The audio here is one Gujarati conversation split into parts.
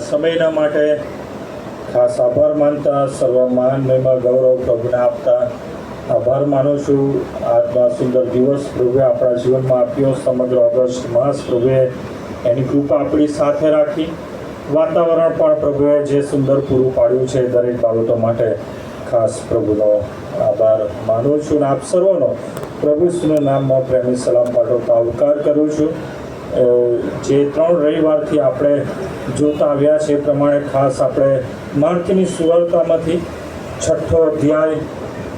સમયના માટે ખાસ આભાર માનતા, સર્વ માન મહિમા ગૌરવ પ્રભુને આપતા આભાર માનું છું. આજનો સુંદર દિવસ પ્રભુએ આપણા જીવનમાં આપ્યો. સમગ્ર ઓગસ્ટ માસ પ્રભુએ એની કૃપા આપણી સાથે રાખી. વાતાવરણ પણ પ્રભુએ જે સુંદર પૂરું પાડ્યું છે, દરેક બાબતો માટે ખાસ પ્રભુનો આભાર માનું છું. આપ સર્વનો પ્રભુ ઈસુના નામમાં પ્રેમી સલામ પાઠવતા આવકાર કરું છું. જે 3 રવિવારથી આપણે જોતા આવ્યા છે એ પ્રમાણે ખાસ આપણે માર્કની સુવાર્તામાંથી 6ઠો અધ્યાય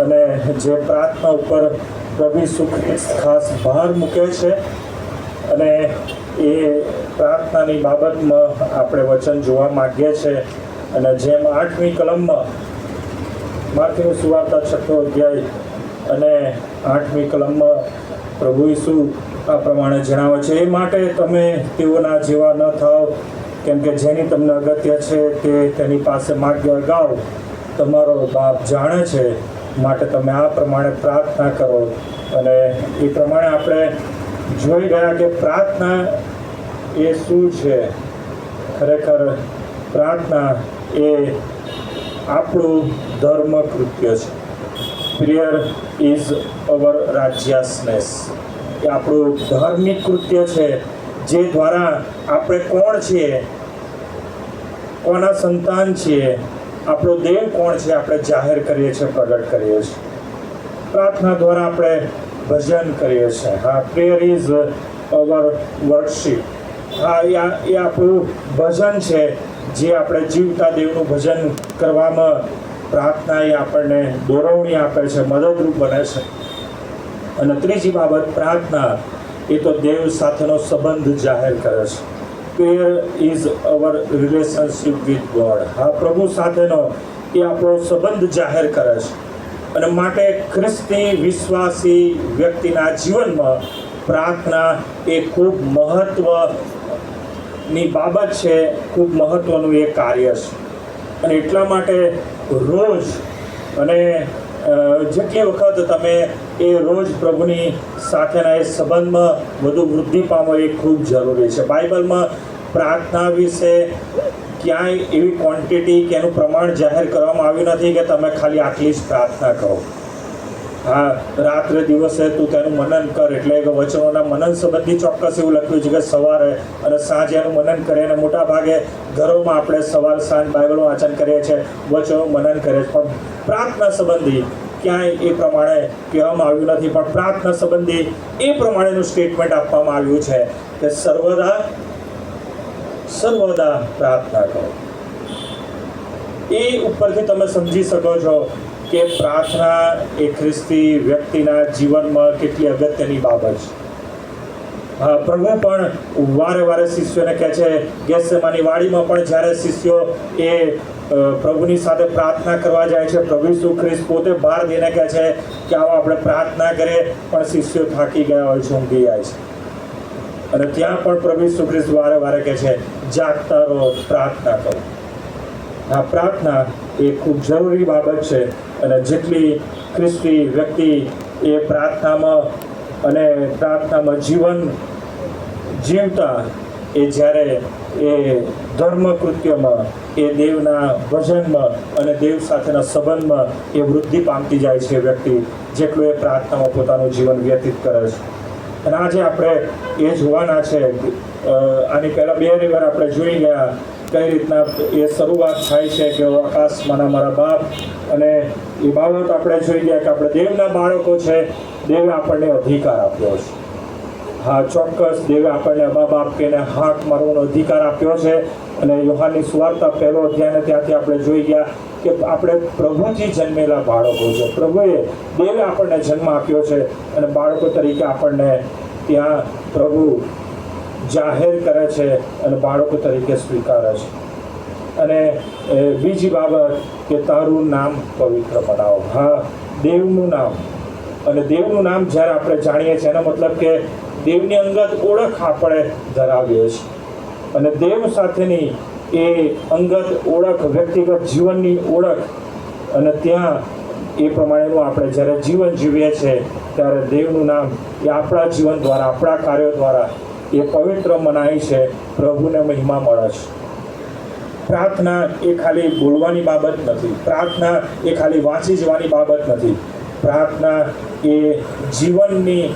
અને જે પ્રાર્થના ઉપર પ્રભુ ઈસુ ખ્રિસ્ત ખાસ ભાર મૂકે છે અને એ પ્રાર્થનાની બાબતમાં આપણે વચન જોવા માગીએ છીએ. અને જેમ 8મી કલમમાં માર્કની સુવાર્તા 6ઠો અધ્યાય અને 8મી કલમમાં પ્રભુ ઈસુ આ પ્રમાણે જણાવે છે, એ માટે તમે તેઓના જેવા ન થાઓ, કેમ કે જેની તમને અગત્ય છે તે તેની પાસે માગ્યા ગાઓ. તમારો બાપ જાણે છે, માટે તમે આ પ્રમાણે પ્રાર્થના કરો. અને એ પ્રમાણે આપણે જોઈ ગયા કે પ્રાર્થના એ શું છે. ખરેખર પ્રાર્થના એ આપણું ધર્મ કૃત્ય છે. Prayer is our રાજ્યાસનેસ. એ આપણું ધાર્મિક કૃત્ય છે, જે દ્વારા આપણે કોણ છીએ, કોના સંતાન છીએ, આપણો દેવ કોણ છે, આપણે જાહેર કરીએ છીએ, પ્રગટ કરીએ છીએ. પ્રાર્થના દ્વારા આપણે ભજન કરીએ છીએ. હા, પ્રેયર ઇઝ અવર વર્શિપ. હા, એ આપણું ભજન છે, જે આપણે જીવતા દેવનું ભજન કરવામાં પ્રાર્થના એ આપણને દોરવણી આપે છે, મદદરૂપ બને છે. અને ત્રીજી બાબત, પ્રાર્થના એ તો દેવ સાથેનો સંબંધ જાહેર કરે છે. Prayer is our relationship with God. હા, પ્રભુ સાથેનો એ આપણો સંબંધ જાહેર કરે છે. અને માટે ખ્રિસ્તી વિશ્વાસી વ્યક્તિના જીવનમાં પ્રાર્થના એ ખૂબ મહત્વની બાબત છે, ખૂબ મહત્વનું એ કાર્ય છે. અને એટલા માટે રોજ અને જેટલી વખત તમે એ રોજ પ્રભુની સાથેના એ સંબંધમાં વધુ વૃદ્ધિ પામો એ ખૂબ જરૂરી છે. બાઇબલમાં પ્રાર્થના વિશે ક્યાંય એવી ક્વોન્ટિટી કે એનું પ્રમાણ જાહેર કરવામાં આવ્યું નથી કે તમે ખાલી આટલી જ પ્રાર્થના કરો. હા, રાત્રે દિવસે તું તેનું મનન કર, એટલે કે વચનોના મનન સંબંધી ચોક્કસ એવું લખ્યું છે કે સવારે અને સાંજે એનું મનન કરે. અને મોટા ભાગે ઘરોમાં આપણે સવાર સાંજ બાઇબલનું વાંચન કરીએ છીએ, વચનો મનન કરીએ છીએ, પણ પ્રાર્થના સંબંધી ક્યાંય એ પ્રમાણે કહેવામાં આવ્યું નથી. પણ પ્રાર્થના સંબંધી એ પ્રમાણેનું સ્ટેટમેન્ટ આપવામાં આવ્યું છે કે સર્વદા પ્રાર્થના કરો. એ ઉપરથી તમે સમજી શકો છો કે પ્રાર્થના એ ખ્રિસ્તી વ્યક્તિના જીવનમાં કેટલી અગત્યની બાબત છે. હા, પ્રભુ પણ વારે વારે શિષ્યોને કહે છે, ગેથસેમાની વાડીમાં પણ જ્યારે શિષ્યો એ પ્રભુની સાથે પ્રાર્થના કરવા જાય છે, પ્રભુ ઈસુ ખ્રિસ્ત પોતે ભાર દઈને કહે છે કે આવો આપણે પ્રાર્થના કરીએ, પણ શિષ્યો થાકી ગયા હોય છે, ઊંઘી જાય છે. અને ત્યાં પણ પ્રભુ ઈસુ ખ્રિસ્ત વારે વારે કહે છે, જાગતા રહો, પ્રાર્થના કરો. આ પ્રાર્થના એ ખૂબ જરૂરી બાબત છે. અને જેટલી ખ્રિસ્તી વ્યક્તિ એ પ્રાર્થનામાં જીવન જીવતા એ જ્યારે એ ધર્મ કૃત્યમાં, એ દેવના ભજનમાં અને દેવ સાથેના સંબંધમાં એ વૃદ્ધિ પામતી જાય છે વ્યક્તિ, જેટલું એ પ્રાર્થનામાં પોતાનું જીવન વ્યતીત કરે છે. અને આજે આપણે એ જોવાના છે. આની પહેલાં 2 રવિવાર આપણે જોઈ ગયા કઈ રીતના એ શરૂઆત થાય છે કે આકાશમાંના મારા બાપ, અને એ બાબત આપણે જોઈ ગયા કે આપણે દેવના બાળકો છે, દેવે આપણને અધિકાર આપ્યો છે. હા, ચોક્કસ દેવે આપણને અબા બાપ કહીને હાક મારવાનો અધિકાર આપ્યો છે. અને યોહાનની સુવાર્તા 1લો અધ્યાયને ત્યાંથી આપણે જોઈ ગયા કે આપણે પ્રભુથી જન્મેલા બાળકો છે. પ્રભુએ દેવે આપણને જન્મ આપ્યો છે અને બાળકો તરીકે આપણને ત્યાં પ્રભુ જાહેર કરે છે અને બાળકો તરીકે સ્વીકારે છે. અને બીજી બાબત કે તારું નામ પવિત્ર બનાવો. હા, દેવનું નામ. અને દેવનું નામ જ્યારે આપણે જાણીએ છીએ, એનો મતલબ કે દેવની અંગત ઓળખ આપણે ધરાવીએ છીએ. અને દેવ સાથેની એ અંગત ઓળખ, વ્યક્તિગત જીવનની ઓળખ, અને ત્યાં એ પ્રમાણેનું આપણે જ્યારે જીવન જીવીએ છીએ ત્યારે દેવનું નામ એ આપણા જીવન દ્વારા, આપણા કાર્યો દ્વારા એ પવિત્ર મનાય છે, પ્રભુને મહિમા મળે છે. પ્રાર્થના એ ખાલી બોલવાની બાબત નથી, પ્રાર્થના એ ખાલી વાંચી જવાની બાબત નથી, પ્રાર્થના એ જીવનની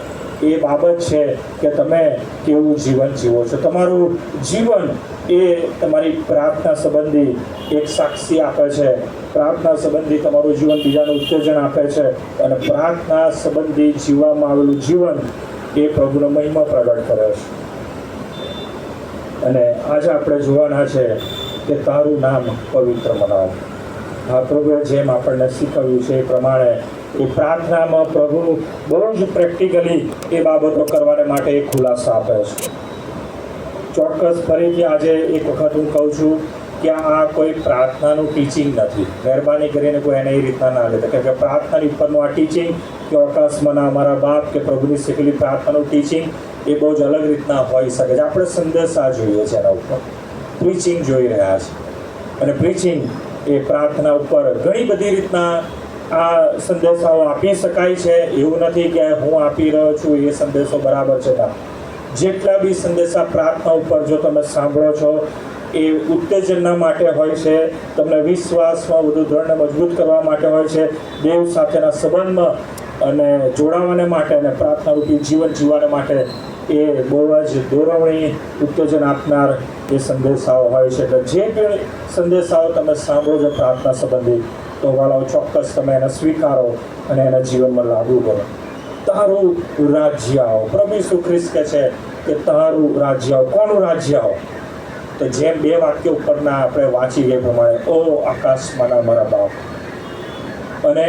એ બાબત છે કે તમે કેવું જીવન જીવો છો. તમારું જીવન એ તમારી પ્રાર્થના સંબંધી એક સાક્ષી આપે છે, પ્રાર્થના સંબંધી તમારું જીવન બીજાને ઉત્તેજન આપે છે, અને પ્રાર્થના સંબંધી જીવવામાં આવેલું જીવન એ પ્રભુનો મહિમા પ્રગટ કરે છે. અને આજે આપણે જોવાના છે કે તારું નામ પવિત્ર મનાવ. આ પ્રભુએ જેમ આપણને શીખવ્યું છે એ પ્રમાણે એ પ્રાર્થનામાં પ્રભુ બહુ જ પ્રેક્ટિકલી એ બાબતો કરવાને માટે એક ખુલાસો આપે છે. ચોક્કસ ફરીથી આજે એક વખત હું કહું છું કે આ કોઈ પ્રાર્થનાનું ટીચિંગ નથી. મહેરબાની કરીને કોઈ એને એ રીતના ના લેતા, કેમ કે પ્રાર્થનાની ઉપરનું આ ટીચિંગ કે આકાશમાંના અમારા બાપ કે પ્રભુની શીખેલી પ્રાર્થનાનું ટીચિંગ એ બહુ જ અલગ રીતના હોઈ શકે છે. આપણે સંદેશા જોઈએ છે એના ઉપર, પ્રીચિંગ જોઈ રહ્યા છે, અને પ્રીચિંગ એ પ્રાર્થના ઉપર ઘણી બધી રીતના આ સંદેશાઓ આપી શકાય છે. એવું નથી કે હું આપી રહ્યો છું એ સંદેશો બરાબર છે. ના, જેટલા બી સંદેશા પ્રાર્થના ઉપર જો તમે સાંભળો છો એ ઉત્તેજનના માટે હોય છે, તમને વિશ્વાસમાં વધુ દ્રઢ અને મજબૂત કરવા માટે હોય છે, દેવ સાથેના સંબંધમાં અને જોડાવાને માટે અને પ્રાર્થનારૂપી જીવન જીવવાને માટે એ બહુ જ દોરવણી ઉત્તેજન આપનાર એ સંદેશાઓ હોય છે. એટલે જે પણ સંદેશાઓ તમે સાંભળો છો પ્રાર્થના સંબંધી, તો વાલાઓ ચોક્કસ તમે એને સ્વીકારો અને એના જીવનમાં લાગુ કરો. તારું રાજ્ય આવો. પ્રભુ ઈસુ ખ્રિસ્ત કહે છે કે તારું રાજ્ય આવો. કોનું રાજ્ય આવો? તો જેમ બે વાક્ય ઉપરના આપણે વાંચી ગયા પ્રમાણે, ઓ આકાશમાંના મારા બાપ, અને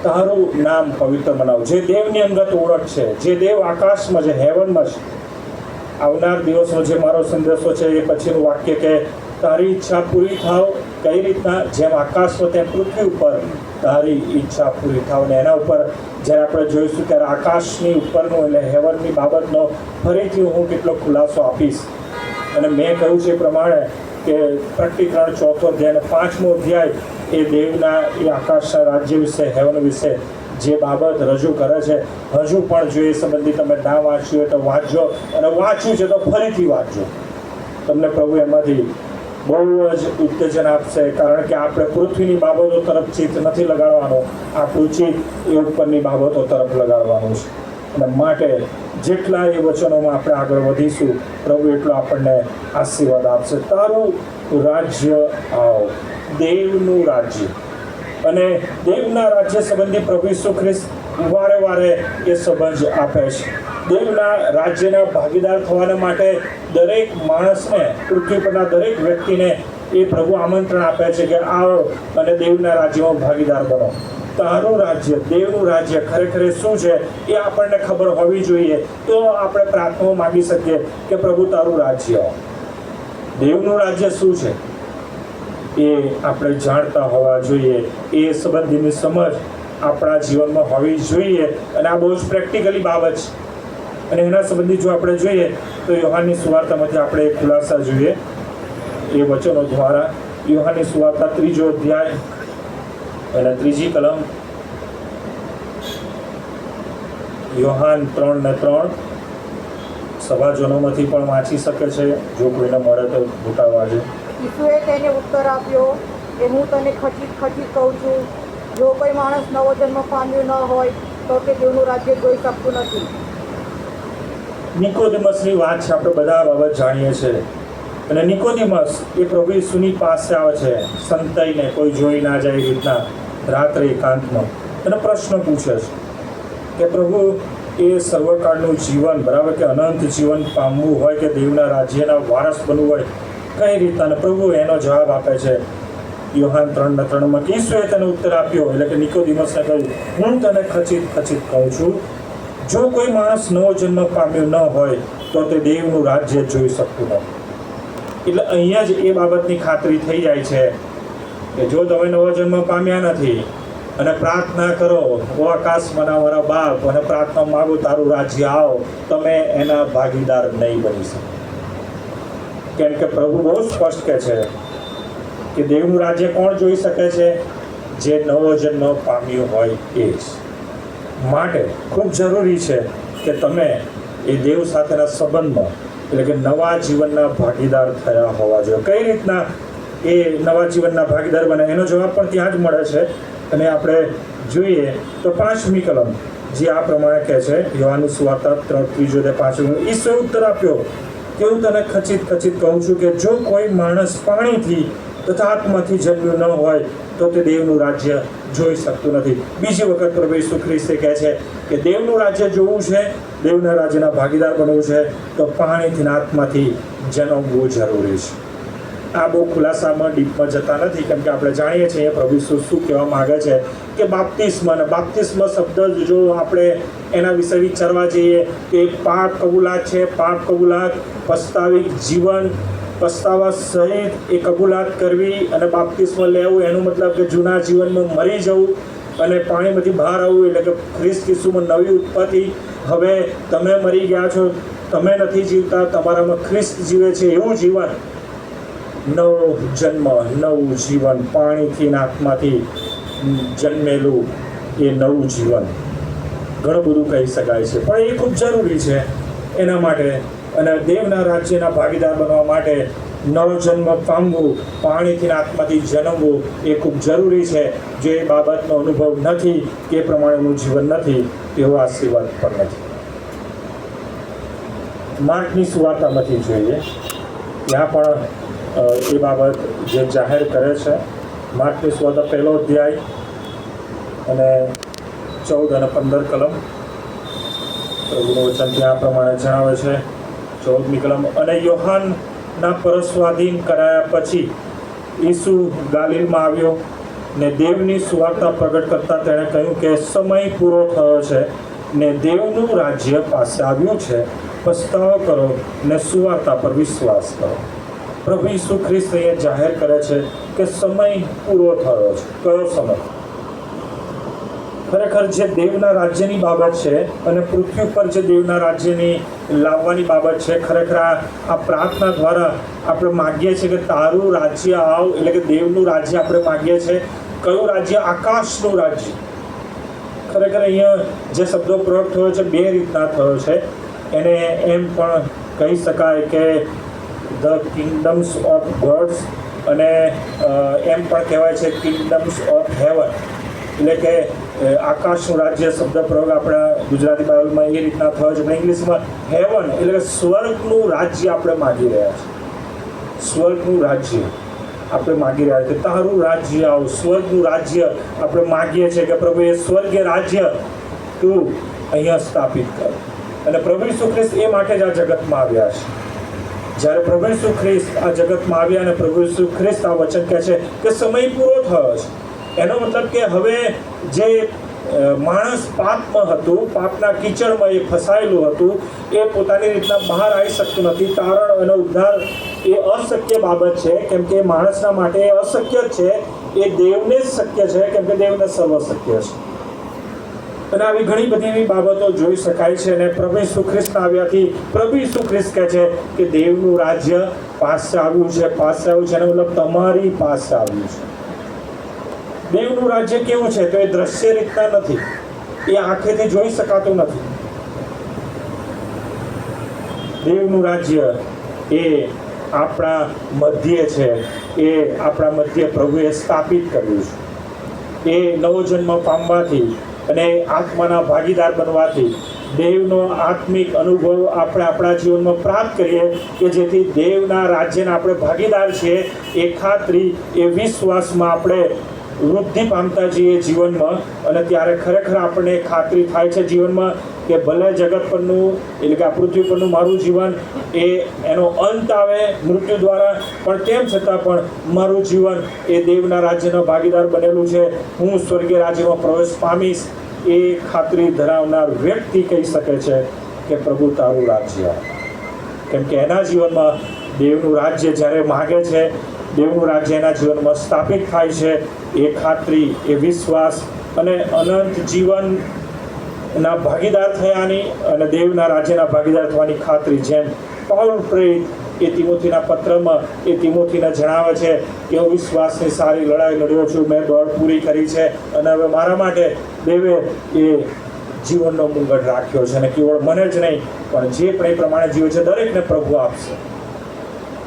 તારું નામ પવિત્ર બનાવો. જે દેવની અંગત ઓળખ છે, જે દેવ આકાશમાં છે, હેવનમાં છે. આવનાર દિવસનો જે મારો સંદેશો છે એ પછીનું વાક્ય કે તારી ઈચ્છા પૂરી થાવ. કઈ રીતના? જેમ આકાશમાં તેમ પૃથ્વી ઉપર તારી ઈચ્છા પૂરી થાવ. ને એના ઉપર જ્યારે આપણે જોઈશું ત્યારે આકાશની ઉપરનું એટલે હેવનની બાબતનો ફરીથી હું કેટલો ખુલાસો આપીશ. અને મેં કહ્યું છે એ પ્રમાણે કે પ્રકટીકરણ 4 અધ્યાય અને 5મો અધ્યાય એ દેવના એ આકાશના રાજ્ય વિશે, હેવન વિશે જે બાબત રજૂ કરે છે. હજુ પણ જો એ સંબંધી તમે ના વાંચ્યું હોય તો વાંચજો, અને વાંચ્યું છે તો ફરીથી વાંચજો. તમને પ્રભુ એમાંથી બહુ જ ઉત્તેજન આપશે, કારણ કે આપણે પૃથ્વીની બાબતો તરફ ચિત્ત નથી લગાડવાનું, આપણું ચિત્ત એ ઉપરની બાબતો તરફ લગાડવાનું છે. અને માટે જેટલા એ વચનોમાં આપણે આગળ વધીશું, પ્રભુ એટલો આપણને આશીર્વાદ આપશે. તારું રાજ્ય આવો. દેવનું રાજ્ય, અને દેવના રાજ્ય સંબંધી પ્રભુ ઈસુ ખ્રિસ્ત વારે વારે એ સંબંધ આપે છે. દેવના રાજ્યના ભાગીદાર થવાના માટે દરેક માણસને, પૃથ્વી પરના દરેક વ્યક્તિને એ પ્રભુ આમંત્રણ આપે છે કે આવો અને દેવના રાજ્યમાં ભાગીદાર બનો. તારું રાજ્ય, દેવનું રાજ્ય ખરેખર શું છે એ આપણને ખબર હોવી જોઈએ. તો આપણે પ્રાર્થનામાં માગી શકીએ કે પ્રભુ તારું રાજ્ય આવો. દેવનું રાજ્ય શું છે એ આપણે જાણતા હોવા જોઈએ. એ સંબંધીની સમજ આપણા જીવનમાં હોવી જોઈએ. અને આ બહુ જ પ્રેક્ટિકલી બાબત છે. અને એના સંબંધી જો આપણે જોઈએ તો યોહાનની સુવાર્તામાંથી આપણે એક ખુલાસા જોઈએ એ વચનો દ્વારા. યોહાનની સુવાર્તા 3 અધ્યાય અને 3 કલમ, યોહાન 3:3 સભાજનોમાંથી પણ વાંચી શકે છે, જો કોઈને મળે તો મોટા વાજે. ઈસુએ તેને ઉત્તર આપ્યો કે હું તને ખચિત કહું છું, જો કોઈ માણસ નવો જન્મ પામ્યો ન હોય તો તે દેવનું રાજ્ય જોઈ શકતું નથી. નિકોદેમસની વાત છે, આપણે બધા બાબત જાણીએ છીએ. અને નિકોદેમસ એ પ્રભુ ઈસુની પાસે આવે છે, સંતાઈને કોઈ જોઈ ના જાય એ રીતના રાત્રે એકાંતમાં, અને પ્રશ્ન પૂછે છે કે પ્રભુ એ સર્વકાળનું જીવન, બરાબર કે અનંત જીવન પામવું હોય કે દેવના રાજ્યના વારસ બનવું હોય, કઈ રીતના? અને પ્રભુ એનો જવાબ આપે છે યોહાન 3:3 કે ઈસુએ તેને ઉત્તર આપ્યો, એટલે કે નિકોદેમસને કહ્યું, હું તને ખચિત કહું છું, જો કોઈ માણસ નવો જન્મ પામ્યો ન હોય તો તે દેવનું રાજ્ય જોઈ શકતું નથી. એટલે અહીંયા જ એ બાબતની ખાતરી થઈ જાય છે કે જો તમે નવો જન્મ પામ્યા નથી અને પ્રાર્થના કરો, ઓ આકાશમાંના મારા બાપ, અને પ્રાર્થના માગો તારું રાજ્ય આવો, તમે એના ભાગીદાર નહીં બની શકો. કેમ કે પ્રભુ બહુ સ્પષ્ટ કહે છે કે દેવનું રાજ્ય કોણ જોઈ શકે છે? જે નવો જન્મ પામ્યું હોય એ જ. માટે ખૂબ જરૂરી છે કે તમે એ દેવ સાથેના સંબંધમાં, એટલે કે નવા જીવનના ભાગીદાર થયા હોવા જોઈએ. કઈ રીતના? એ નવા જીવનના ભાગીદાર બને? એનો જવાબ પણ ત્યાં જ મળે છે. અને આપણે જોઈએ તો 5મી કલમ જે આ પ્રમાણે કહે છે, યોહાનની સુવાર્તા 3:3-5. ઈસુએ ઉત્તર આપ્યો કે હું તને ખચિત ખચિત કહું છું કે જો કોઈ માણસ પાણીથી તથા આત્માથી જન્મ્યું ન હોય તો તે દેવનું રાજ્ય જોઈ શકતું નથી. બીજી વખત પ્રભુ ઈસુ ખ્રિસ્તે કહે છે કે દેવનું રાજ્ય જોવું છે, દેવના રાજ્યના ભાગીદાર બનવું છે તો પાણીથી ને આત્માથી જન્મવું જરૂરી છે. આ બહુ ખુલાસામાં ડીપમાં જતા નથી, કેમ કે આપણે જાણીએ છીએ પ્રભુ ઈસુ શું કહેવા માગે છે કે બાપ્તિસ્મ શબ્દ જો આપણે એના વિશે વિચારવા જઈએ કે પાપ કબૂલાત છે. પાપ કબૂલાત, પસ્તાવિક જીવન, પસ્તાવા સહિત એ કબૂલાત કરવી અને બાપ્તિસ્મ લેવું, એનું મતલબ કે જૂના જીવનમાં મરી જવું અને પાણીમાંથી બહાર આવવું, એટલે કે ખ્રિસ્ત ઈસુમાં નવી ઉત્પત્તિ. હવે તમે મરી ગયા છો, તમે નથી જીવતા, તમારામાં ખ્રિસ્ત જીવે છે એવું જીવન, નવો જન્મ, નવું જીવન, પાણીથી ને આત્માથી જન્મેલું એ નવું જીવન. ઘણું બધું કહી શકાય છે, પણ એ ખૂબ જરૂરી છે એના માટે. અને દેવના રાજ્યના ભાગીદાર બનવા માટે નવો જન્મ પામવું, પાણીથી ને આત્માથી જન્મવું એ ખૂબ જરૂરી છે. જો એ બાબતનો અનુભવ નથી કે એ પ્રમાણેનું જીવન નથી, તેવો આશીર્વાદ પણ નથી. માર્કની સુવાર્તામાંથી જોઈએ, ત્યાં પણ એ બાબત જે જાહેર કરે છે. માર્કની સુવાર્તા 1લો અધ્યાય અને 14 અને 15 કલમ. પ્રભુનું વચન ત્યાં પ્રમાણે જણાવે છે. 14મી કલમ. અને યોહાનના પરસ્વાધીન કરાયા પછી ઈસુ ગાલિલમાં આવ્યો ને દેવની સુવાર્તા પ્રગટ કરતા તેણે કહ્યું કે સમય પૂરો થયો છે ને દેવનું રાજ્ય પાસે આવ્યું છે, પસ્તાવો કરો ને સુવાર્તા પર વિશ્વાસ કરો. પ્રભુ ઈસુ ખ્રિસ્ત અહીંયા જાહેર કરે છે કે સમય પૂરો થયો છે. કયો સમય? ખરેખર જે દેવના રાજ્યની બાબત છે અને પૃથ્વી પર જે દેવના રાજ્યની લાવવાની બાબત છે, ખરેખર આ પ્રાર્થના દ્વારા આપણે માગીએ છીએ કે તારું રાજ્ય આવ, એટલે કે દેવનું રાજ્ય આપણે માગીએ છીએ. કયું રાજ્ય? આકાશનું રાજ્ય. ખરેખર અહીંયા જે શબ્દો પ્રયોગ થયો છે 2 રીતના થયો છે. એને એમ પણ કહી શકાય કે ધ કિંગડમ્સ ઓફ ગોડ્સ, અને એમ પણ કહેવાય છે કિંગડમ્સ ઓફ હેવન. એટલે કે આકાશનું રાજ્ય શબ્દ પ્રયોગ આપણા ગુજરાતી બાઇબલમાં એ રીતના થયો છે, પણ ઇંગ્લિશમાં હેવન એટલે કે સ્વર્ગનું રાજ્ય આપણે માગી રહ્યા છીએ. સ્વર્ગનું રાજ્ય આપણે માગી રહ્યા છીએ. તારું રાજ્ય આવ, સ્વર્ગનું રાજ્ય આપણે માગીએ છીએ કે પ્રભુ એ સ્વર્ગીય રાજ્ય તું અહીંયા સ્થાપિત કર. અને પ્રભુ ઈસુ ખ્રિસ્ત એ માટે જ આ જગતમાં આવ્યા છે. જ્યારે પ્રભુ ઈસુ ખ્રિસ્ત આ જગતમાં આવ્યા અને પ્રભુ ઈસુ ખ્રિસ્ત આ વચન કહે છે કે સમય પૂરો થયો છે, એનો મતલબ કે હવે જે માણસ પાપમાં હતું, પાપના કીચડમાં એ ફસાયેલું હતું, એ પોતાની રીતના બહાર આવી શકતું નથી. તારણ અને ઉદ્ધાર એ અશક્ય બાબત છે, કેમ કે માણસના માટે એ અશક્ય છે. એ દેવને જ શક્ય છે, કેમ કે દેવને સર્વ શક્ય છે. અને આવી ઘણી બધી એવી બાબતો જોઈ શકાય છે. અને પ્રભુ ઈસુ ખ્રિસ્ત આવ્યાથી પ્રભુ ઈસુ ખ્રિસ્ત કહે છે કે દેવનું રાજ્ય પાસે આવ્યું છે, પાસે આવ્યું છે. એનો મતલબ તમારી પાસે આવ્યું છે. દેવનું રાજ્ય કેવું છે? તો એ દ્રશ્ય રીતના નથી, એ આંખેથી જોઈ શકાતું નથી. દેવનું રાજ્ય એ આપણા મધ્ય છે, એ આપણા મધ્ય પ્રભુએ સ્થાપિત કર્યું છે. એ નવો જન્મ પામવાથી અને આત્માના ભાગીદાર બનવાથી દેવનો આત્મિક અનુભવ આપણે આપણા જીવનમાં પ્રાપ્ત કરીએ કે જેથી દેવના રાજ્યના આપણે ભાગીદાર છીએ. એ ખાતરી, એ વિશ્વાસમાં આપણે વૃદ્ધિ પામતા જઈએ જીવનમાં. અને ત્યારે ખરેખર આપણને ખાતરી થાય છે જીવનમાં કે ભલે જગત પરનું, એટલે કે આ પૃથ્વી પરનું મારું જીવન એ એનો અંત આવે મૃત્યુ દ્વારા, પણ તેમ છતાં પણ મારું જીવન એ દેવના રાજ્યનો ભાગીદાર બનેલું છે. હું સ્વર્ગીય રાજ્યમાં પ્રવેશ પામીશ. એ ખાતરી ધરાવનાર વ્યક્તિ કહી શકે છે કે પ્રભુ તારું રાજ્ય. કેમ કે એના જીવનમાં દેવનું રાજ્ય જ્યારે માગે છે, દેવનું રાજ્ય એના જીવનમાં સ્થાપિત થાય છે. એ ખાતરી, એ વિશ્વાસ અને અનંત જીવનના ભાગીદાર થયાની અને દેવના રાજ્યના ભાગીદાર થવાની ખાતરી, જેમ પાઉલ પ્રેરિત એ તિમોથીના પત્રમાં એ તિમોથીને જણાવે છે કે હું વિશ્વાસની સારી લડાઈ લડ્યો છું, મેં દોડ પૂરી કરી છે અને હવે મારા માટે દેવે એ જીવનનો મુંગટ રાખ્યો છે. અને કેવળ મને જ નહીં, પણ જે પણ એ પ્રમાણે જીવે છે દરેકને પ્રભુ આપશે.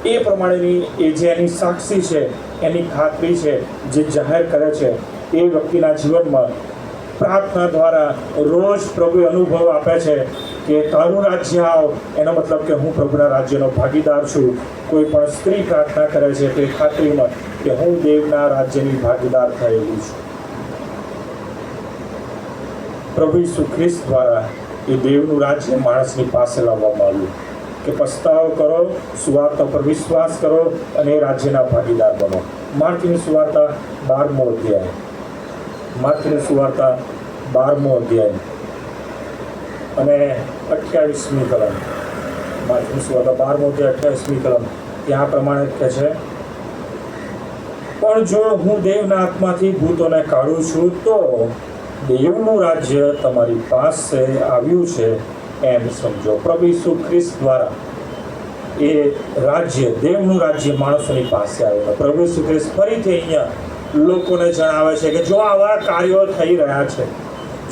એ પ્રમાણેની એ જે એની સાક્ષી છે, એની ખાતરી છે, જે જાહેર કરે છે, એ વ્યક્તિના જીવનમાં પ્રાર્થના દ્વારા રોજ પ્રભુ અનુભવ આપે છે કે તારું રાજ્ય આવ, એનો મતલબ કે હું પ્રભુના રાજ્યનો ભાગીદાર છું. કોઈ પણ સ્ત્રી પ્રાર્થના કરે છે તે ખાતરીમાં કે હું દેવના રાજ્યની ભાગીદાર થયેલી છું. પ્રભુ ઈસુ ખ્રિસ્ત દ્વારા એ દેવનું રાજ્ય માણસની પાસે લાવવામાં આવ્યું કે પસ્તાવો કરો, સુવાર્તા પર વિશ્વાસ કરો અને એ રાજ્યના ભાગીદાર બનો. માર્કની સુવાર્તા 12મો અધ્યાય, માર્કની સુવાર્તા 12મો અધ્યાય અને 28મી કલમ. માર્કની સુવાર્તા 12મો અધ્યાય 28મી કલમ. ત્યાં પ્રમાણે કહે છે, પણ જો હું દેવના આત્માથી ભૂતોને કાઢું છું તો દેવનું રાજ્ય તમારી પાસે આવ્યું છે એમ સમજો. પ્રભુ ઈસુ ખ્રિસ્ત દ્વારા એ રાજ્ય, દેવનું રાજ્ય માણસોની પાસે આવ્યું. પ્રભુ ઈસુ ખ્રિસ્ત ફરીથી અહીંયા લોકોને જણાવે છે કે જો આવા કાર્યો થઈ રહ્યા છે,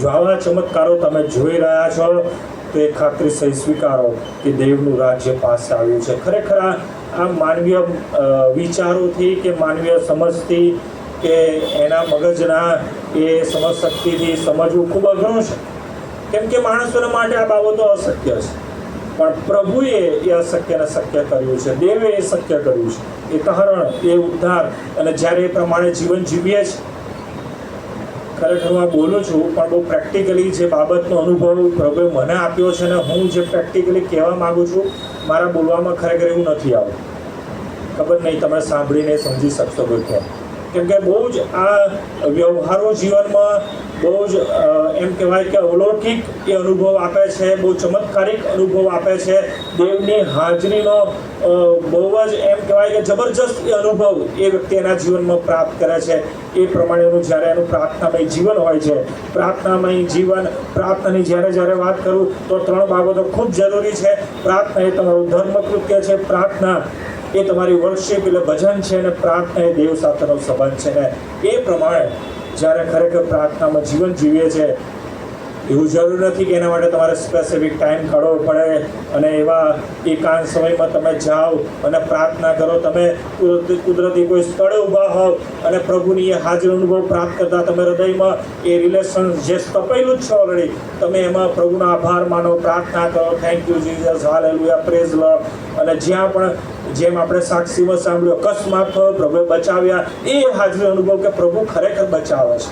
જો આવા ચમત્કારો તમે જોઈ રહ્યા છો, તો એ ખાતરી સહી સ્વીકારો કે દેવનું રાજ્ય પાસે આવ્યું છે. ખરેખર આ માનવીય વિચારોથી કે માનવીય સમજથી કે એના મગજના એ સમજ શક્તિથી સમજવું ખૂબ અઘરું છે, કેમ કે માણસોના માટે આ બાબતો અશક્ય છે. પણ પ્રભુએ એ અશક્યને શક્ય કર્યું છે, દેવે એ શક્ય કર્યું છે. એ તહરણ, એ ઉદ્ધાર, અને જ્યારે એ પ્રમાણે જીવન જીવીએ છીએ, ખરેખર હું બોલું છું પણ બહુ પ્રેક્ટિકલી જે બાબતનો અનુભવ પ્રભુએ મને આપ્યો છે ને હું જે પ્રેક્ટિકલી કહેવા માગું છું, મારા બોલવામાં ખરેખર એવું નથી આવતું. ખબર નહીં તમે સાંભળીને સમજી શકશો કે કેમ. કેમ કે બહુ જ આ વ્યવહારો જીવનમાં બહુ જ એમ કહેવાય કે અલૌકિક એ અનુભવ આપે છે, બહુ ચમત્કારિક અનુભવ આપે છે. દેવની હાજરીનો બહુ જ એમ કહેવાય કે જબરજસ્ત એ અનુભવ એ વ્યક્તિ એના જીવનમાં પ્રાપ્ત કરે છે. એ પ્રમાણેનું જ્યારે એનું પ્રાર્થનામય જીવન હોય છે, પ્રાર્થનામય જીવન, પ્રાર્થનાની જ્યારે વાત કરું તો 3 બાબતો ખૂબ જરૂરી છે. પ્રાર્થના એ તમારું ધર્મકૃત્ય છે, પ્રાર્થના એ તમારી વર્શિપ એટલે ભજન છે, અને પ્રાર્થના એ દેવ સાથેનો સંબંધ છે. ને એ પ્રમાણે જ્યારે ખરેખર પ્રાર્થનામાં જીવન જીવીએ છીએ, એવું જરૂર નથી કે એના માટે તમારે સ્પેસિફિક ટાઈમ કાઢવો પડે અને એવા એકાંત સમયમાં તમે જાઓ અને પ્રાર્થના કરો. તમે કુદરતી કોઈ સ્થળે ઊભા હોવ અને પ્રભુની એ હાજર અનુભવ પ્રાપ્ત કરતા તમે હૃદયમાં એ રિલેશન જે સ્થપાયેલું જ છે ઓલરેડી, તમે એમાં પ્રભુનો આભાર માનો, પ્રાર્થના કરો, thank you Jesus, hallelujah, praise lord. અને જ્યાં પણ જેમ આપણે સાક્ષીમાં સાંભળ્યો, અકસ્માત થયો, પ્રભુએ બચાવ્યા, એ હાજરી અનુભવ કે પ્રભુ ખરેખર બચાવે છે.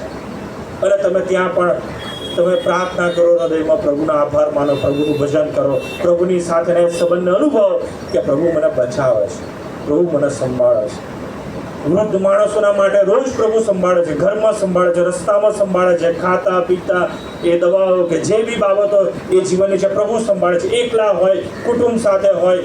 અને તમે ત્યાં પણ તમે પ્રાર્થના કરો, હૃદયમાં પ્રભુનો આભાર માનો, પ્રભુનું ભજન કરો, પ્રભુની સાથે સંબંધનો અનુભવ કે પ્રભુ મને બચાવે છે, પ્રભુ મને સંભાળે છે. વૃદ્ધ માણસોના માટે રોજ પ્રભુ સંભાળે છે, ઘરમાં સંભાળે છે, રસ્તામાં સંભાળે છે, ખાતા પીતા એ દવાઓ કે જે બી બાબતો એ જીવનની છે પ્રભુ સંભાળે છે. એકલા હોય, કુટુંબ સાથે હોય,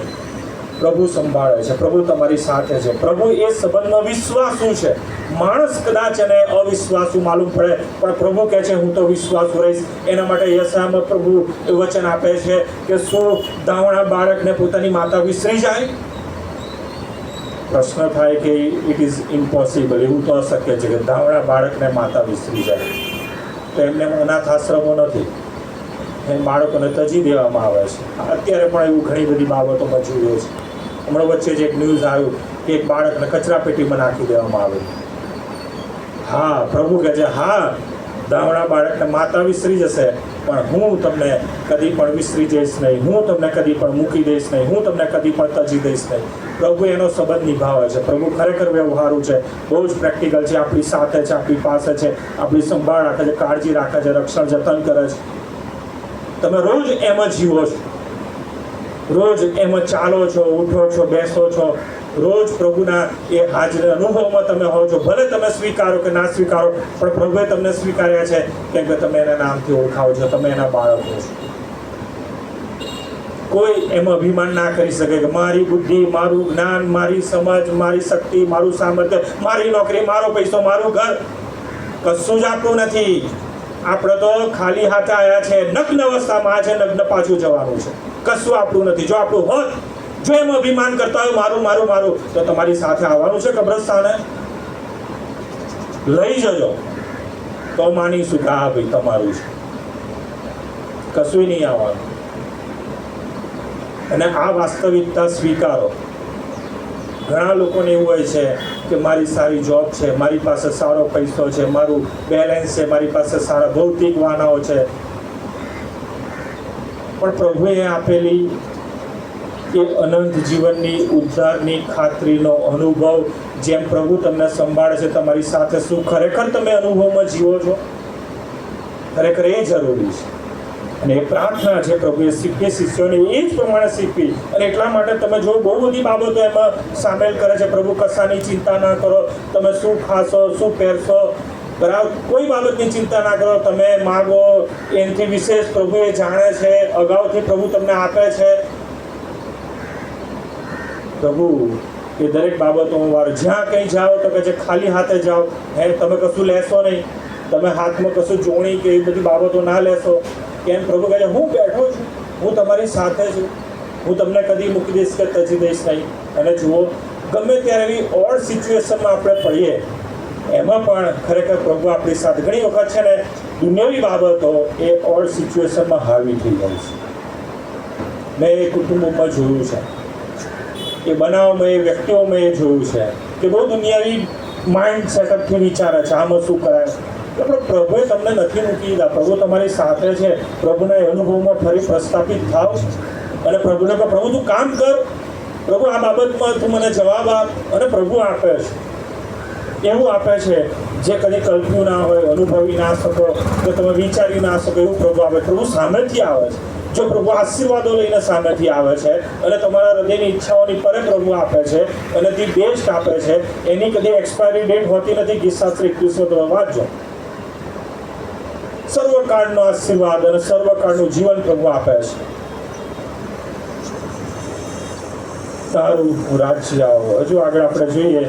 પ્રભુ સંભાળે છે, પ્રભુ તમારી સાથે છે. પ્રભુ એ સંબંધનો વિશ્વાસુ છે. માણસ કદાચ એને અવિશ્વાસુ માલુમ પડે, પણ પ્રભુ કહે છે હું તો વિશ્વાસુ રહીશ. એના માટે યશાયામાં પ્રભુ વચન આપે છે કે શું દાવણા બાળકને પોતાની માતા વિસરી જાય? પ્રશ્ન થાય કે ઇટ ઇઝ ઇમ્પોસિબલ, એવું તો અશક્ય છે કે દાવણા બાળકને માતા વિસરી જાય. તો એમને અનાથ આશ્રમો નથી, એ બાળકોને તજી દેવામાં આવે છે. અત્યારે પણ એવું ઘણી બધી બાબતોમાં જોઈએ છે. હમણાં વચ્ચે જ એક ન્યૂઝ આવ્યું કે એક બાળકને કચરા પેટીમાં નાખી દેવામાં આવે. હા, પ્રભુ કહે છે હા, દાવણા બાળકને માતા વિસરી જશે, પણ હું તમને કદી પણ વિસરી જઈશ નહીં, હું તમને કદી પણ મૂકી દઈશ નહીં, હું તમને કદી પણ તજી દઈશ નહીં. પ્રભુ એનો સંબંધ નિભાવે છે. પ્રભુ ખરેખર વ્યવહારુ છે, બહુ જ પ્રેક્ટિકલ છે, આપણી સાથે છે, આપણી પાસે છે, આપણી સંભાળ રાખે છે, કાળજી રાખે છે, રક્ષણ જતન કરે છે. તમે રોજ એમ જ જીવો છો, રોજ એમ જ ચાલો છો, ઉઠો છો, બેસો છો, રોજ પ્રભુના એ હાજરી અનુભવમાં તમે હો છો. ભલે તમે સ્વીકારો કે ના સ્વીકારો, પણ પ્રભુએ તમને સ્વીકાર્યા છે કેમ કે તમે એના નામથી ઓળખાવો છો, તમે એના બાળકો છો. કોઈ એમાં અભિમાન ના કરી શકે કે મારી બુદ્ધિ, મારું જ્ઞાન, મારી સમજ, મારી શક્તિ, મારું સામર્થ્ય, મારી નોકરી, મારો પૈસો, મારું ઘર, કશું જ આપણું નથી. આપણે તો ખાલી હાથે આવ્યા છે, નગ્ન અવસ્થામાં છે, નગ્ન પાછું જવાનું છે. કશું આપણું નથી. જો આપણું હોત, જો એમ અભિમાન કરતા હોય મારું મારું મારું, તો તમારી સાથે આવવાનું છે કબ્રસ્તાને. લઈ જજો તો માનીશું કે હા ભાઈ તમારું છે, કશું નહીં આવવાનું. અને આ વાસ્તવિકતા સ્વીકારો ઘણા લોકોને એવું હોય છે કે મારી સારી જોબ છે, મારી પાસે સારો પૈસો છે, મારું બેલેન્સ છે, મારી પાસે સારા ભૌતિક વાહનો છે, પણ પ્રભુએ આપેલી એ અનંત જીવનની ઉદ્ધારની ખાતરીનો અનુભવ જેમ પ્રભુ તમને સંભાળે છે તમારી સાથે, શું ખરેખર તમે અનુભવમાં જીવો છો? ખરેખર એ જરૂરી છે. અને એ પ્રાર્થના છે પ્રભુએ શીખવી, શિષ્યોને એ જ પ્રમાણે શીખવી. અને એટલા માટે તમે જો બહુ બધી બાબતો એમાં સામેલ કરે છે. પ્રભુ કશાની ચિંતા ના કરો, તમે શું ખાશો, શું પહેરશો, બરાબર, કોઈ બાબતની ચિંતા ના કરો, તમે માગો એનાથી વિશેષ પ્રભુ એ જાણે છે, અગાઉથી પ્રભુ તમને આપે છે. પ્રભુ એ દરેક બાબતોમાં વાર જ્યાં કંઈ જાઓ તો કે છે ખાલી હાથે જાઓ, તમે કશું લેશો નહીં, તમે હાથમાં કશું જોણી કે એ બધી બાબતો ના લેશો. કેમ? પ્રભુ કહે છે હું બેઠો છું, હું તમારી સાથે છું, હું તમને કદી મૂકી દઈશ કે તજી દઈશ નહીં. અને જુઓ, ગમે ત્યારે એવી ઓડ સિચ્યુએશનમાં આપણે પડીએ, એમાં પણ ખરેખર પ્રભુ આપણી સાથે ઘણી વખત છે ને દુનિયાવી બાબતો એ ઓડ સિચ્યુએશનમાં હાવી થઈ જાય છે. મેં એ કુટુંબમાં જોયું છે, એ બનાવમાં, એ વ્યક્તિઓમાં એ જોયું છે કે બહુ દુનિયાવી માઇન્ડ સેટઅપથી વિચારે છે આમાં શું કરાય. એટલે પ્રભુએ તમને નથી મૂકી દીધા, પ્રભુ તમારી સાથે છે. પ્રભુના અનુભવમાં ફરી પ્રસ્થાપિત થાવ અને પ્રભુને કહો, પ્રભુ તું કામ કર, પ્રભુ આ બાબતમાં તું મને જવાબ આપ. અને પ્રભુ આપે છે, એવું આપે છે જે કદી કલ્પ્યું ના હોય, અનુભવી ના શકો, કે તમે વિચારી ના શકો, એવું પ્રભુ આપે. પ્રભુ સામેથી આવે છે. જો પ્રભુ આશીર્વાદો લઈને સામેથી આવે છે અને તમારા હૃદયની ઈચ્છાઓની પરે પ્રભુ આપે છે અને ધી બેસ્ટ આપે છે, એની કદી એક્સપાયરી ડેટ હોતી નથી. ગીતશાસ્ત્ર 21 તમે વાંચજો. સર્વકાળનો આશીર્વાદ અને સર્વકાળનું જીવન પ્રભુ આપે છે. તારું રાજ્ય આવો. હજુ આગળ આપણે જોઈએ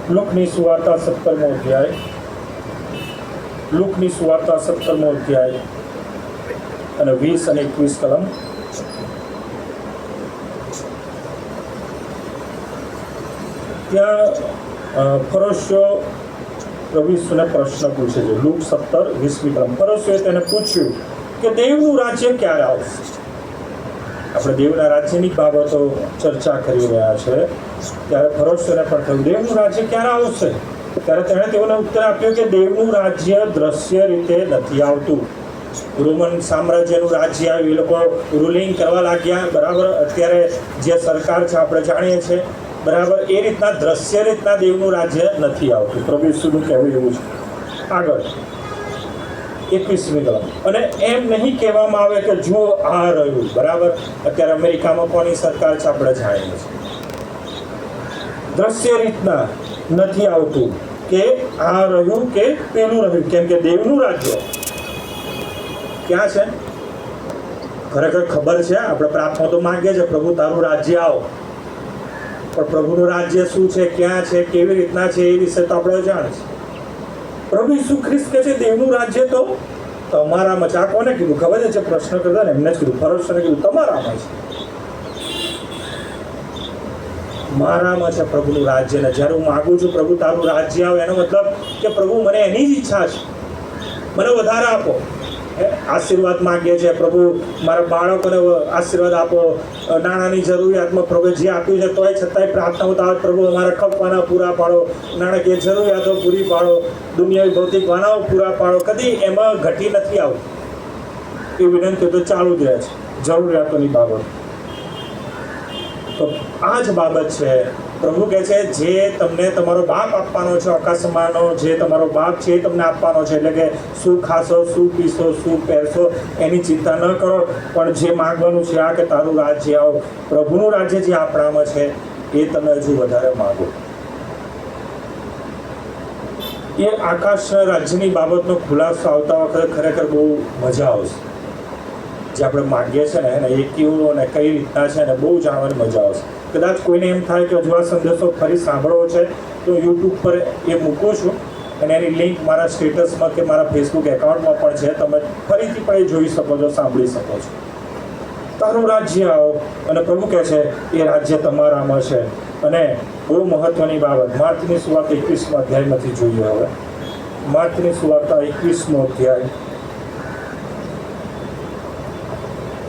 લુકની સુવાર્તા 17મો અધ્યાય. લુકની સુવાર્તા 17મો અધ્યાય અને 20 અને 21 કલમ. ત્યાં ફરોશીઓ પ્રભુ ઈસુને પ્રશ્ન પૂછે છે. લુક 17:20 કલમ. ફરોશીઓએ તેને પૂછ્યું કે દેવનું રાજ્ય ક્યારે આવશે? આપણે દેવના રાજ્યની બાબતો ચર્ચા કરી રહ્યા છે ત્યારે ફરોશીઓને પણ થયું દેવનું રાજ્ય ક્યારે આવશે? ત્યારે તેણે તેઓને ઉત્તર આપ્યો કે દેવનું રાજ્ય દ્રશ્ય રીતે નથી આવતું. રોમન સામ્રાજ્યનું રાજ્ય આવ્યું, એ લોકો રૂલિંગ કરવા લાગ્યા, બરાબર. અત્યારે જે સરકાર છે આપણે જાણીએ છીએ, બરાબર, એ રીતના દ્રશ્ય રીતના દેવનું રાજ્ય નથી આવતું. પ્રભુ ઈસુનું કહેવું એવું છે. આગળ 21મી કલમ. અને એમ નહીં કહેવામાં આવે કે જો આ રહ્યું, બરાબર. અત્યારે અમેરિકામાં કોની સરકાર છે આપણે જાણીએ છીએ. દ્રશ્ય રીતના નથી આવતું કે આ રહ્યું કે પેલું રહ્યું, કેમ કે દેવનું રાજ્ય ક્યાં છે? ખરેખર ખબર છે, આપણે પ્રાર્થના તો માંગીએ છીએ પ્રભુ તારું રાજ્ય આવો, પણ પ્રભુનું રાજ્ય શું છે, ક્યાં છે, કેવી રીતના છે, એ વિશે તો આપણે જાણીએ છીએ. પ્રભુ ઈસુ ખ્રિસ્ત કહે છે દેવનું રાજ્ય તો તમારામાં છે. આ કોને કીધું ખબર છે? જે પ્રશ્ન કરતા ને એમને જ કીધું. ફરોશીઓને કીધું તમારામાં છે, મારામાં છે પ્રભુનું રાજ્ય. ને જ્યારે હું માગું છું પ્રભુ તારું રાજ્ય આવે, એનો મતલબ કે પ્રભુ મને એની જ ઈચ્છા છે, મને વધારે આપો. આશીર્વાદ માંગીએ છીએ પ્રભુ મારા બાળકોને આશીર્વાદ આપો, નાણાંની જરૂરિયાતમાં પ્રભુ જે આપ્યું છે તોય છતાંય પ્રાર્થનાઓ તો આવે પ્રભુ અમારા ખપવાના પૂરા પાડો, નાણાકીય જરૂરિયાતો પૂરી પાડો, દુનિયાવી ભૌતિક વાનાઓ પૂરા પાડો. કદી એમાં ઘટી નથી આવતી. એ વિનંતી તો ચાલુ જ રહે છે જરૂરિયાતોની બાબત. તો આ જ બાબત છે. પ્રભુ કહે છે જે તમને તમારો બાપ આપવાનો છે, આકાશમાંનો જે તમારો બાપ છે એ તમને આપવાનો છે. એટલે કે શું ખાશો, શું પીશો, શું પહેરશો, એની ચિંતા ન કરો, પણ જે માગવાનું છે આ કે તારું રાજ્ય આવો. પ્રભુનું રાજ્ય જે આપણામાં છે એ તમે હજુ વધારે માગો. એ આકાશના રાજ્યની બાબતનો ખુલાસો આવતા વખતે ખરેખર બહુ મજા આવશે. જે આપણે માગીએ છીએ ને એ કેવું અને કઈ રીતના છે ને બહુ જાણવાની મજા આવશે. કદાચ કોઈને એમ થાય કે હજુ આ સંદેશો ફરી સાંભળવો છે તો યુટ્યુબ પર એ મૂકું છું અને એની લિંક મારા સ્ટેટસમાં કે મારા ફેસબુક એકાઉન્ટમાં પણ છે. તમે ફરીથી પણ એ જોઈ શકો છો, સાંભળી શકો છો. તારું રાજ્ય આવો. અને પ્રભુ કહે છે એ રાજ્ય તમારામાં છે. અને બહુ મહત્વની બાબત માર્કની સુવાર્તા 21મા અધ્યાયમાંથી જોઈએ. હવે માર્કની સુવાર્તા 21મો અધ્યાય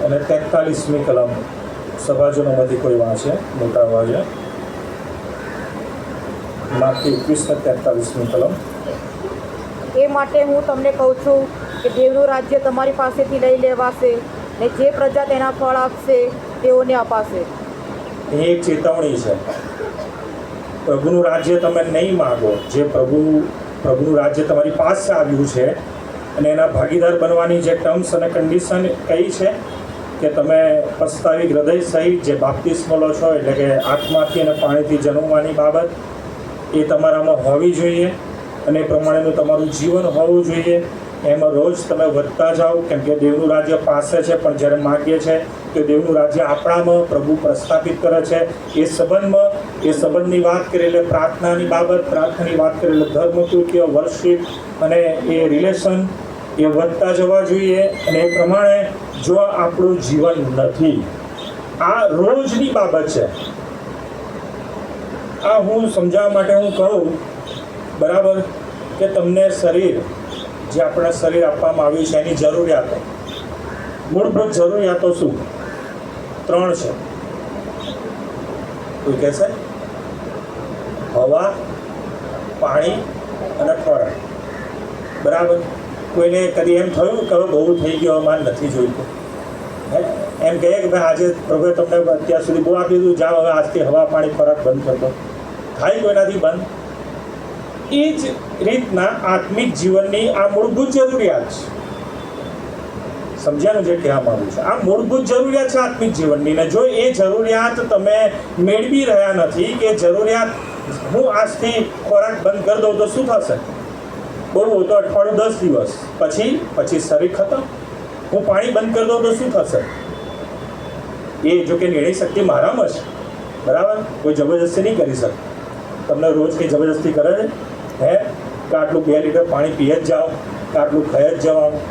અને 43મી કલમ. સભાજનોમાંથી કોઈ વાંચે મોટા અવાજે. માર્ક 21:43 કલમ. એ માટે હું તમને કહું છું કે દેવનું રાજ્ય તમારી પાસેથી લઈ લેવાશે ને જે પ્રજા તેના ફળ આપશે તેઓને અપાશે. એ એક ચેતવણી છે. પ્રભુનું રાજ્ય તમે નહીં માગો, જે પ્રભુનું રાજ્ય તમારી પાસે આવ્યું છે અને એના ભાગીદાર બનવાની જે ટર્મ્સ અને કન્ડિશન કઈ છે કે તમે પસ્તાવી હૃદય સહિત જે બાપ્તિસ્મો લો છો, એટલે કે આત્માથી અને પાણીથી જન્મવાની બાબત એ તમારામાં હોવી જોઈએ અને એ પ્રમાણેનું તમારું જીવન હોવું જોઈએ. એમાં રોજ તમે વધતા જાઓ, કેમ કે દેવનું રાજ્ય પાસે છે. પણ જ્યારે માગીએ છે તો દેવનું રાજ્ય આપણામાં પ્રભુ પ્રસ્થાપિત કરે છે. એ સંબંધની વાત કરીએ એટલે પ્રાર્થનાની બાબત, પ્રાર્થનાની વાત કરીએ એટલે ધર્મકૃત્ય, વર્શિપ અને એ રિલેશન એ વધતા જવા જોઈએ. અને એ પ્રમાણે જો આપણું જીવન નથી, આ રોજની બાબત છે. આ હું સમજાવવા માટે હું કહું, બરાબર, કે તમને શરીર, જે આપણા શરીર આપવામાં આવ્યું છે એની જરૂરિયાતો, મૂળભૂત જરૂરિયાતો શું? 3 છે. કોઈ કહેશે? હવા, પાણી અને ખોરાક. બરાબર. કોઈને કદી એમ થયું કે હવે બહુ થઈ ગયો, માન નથી જોઈતું, એમ કહે કે ભાઈ આજે પ્રભુએ તમને અત્યાર સુધી બહુ આપી દીધું, જાઓ હવે આજથી હવા, પાણી, ખોરાક બંધ કરતો. થાય કોઈનાથી બંધ? એ જ રીતના આત્મિક જીવનની આ મૂળભૂત જરૂરિયાત છે. સમજ્યાનું જે કહેવા માંગુ છું, આ મૂળભૂત જરૂરિયાત છે આત્મિક જીવનની. ને જો એ જરૂરિયાત તમે મેળવી રહ્યા નથી, કે જરૂરિયાત હું આજથી ખોરાક બંધ કરી દઉં તો શું થશે? બહુ તો અઠવાડિયું 10 દિવસ પછી શરીર ખતમ. હું પાણી બંધ કરી દઉં તો શું થશે? એ જો કે નિર્ણય શક્તિ મારામાં છે, બરાબર, કોઈ જબરજસ્તી નહીં કરી શકે. તમને રોજ કંઈ જબરજસ્તી કરે છે હે કે આટલું 2 લીટર પાણી પી જ જાઓ, કે આટલું ખાઈ જ જવાનું?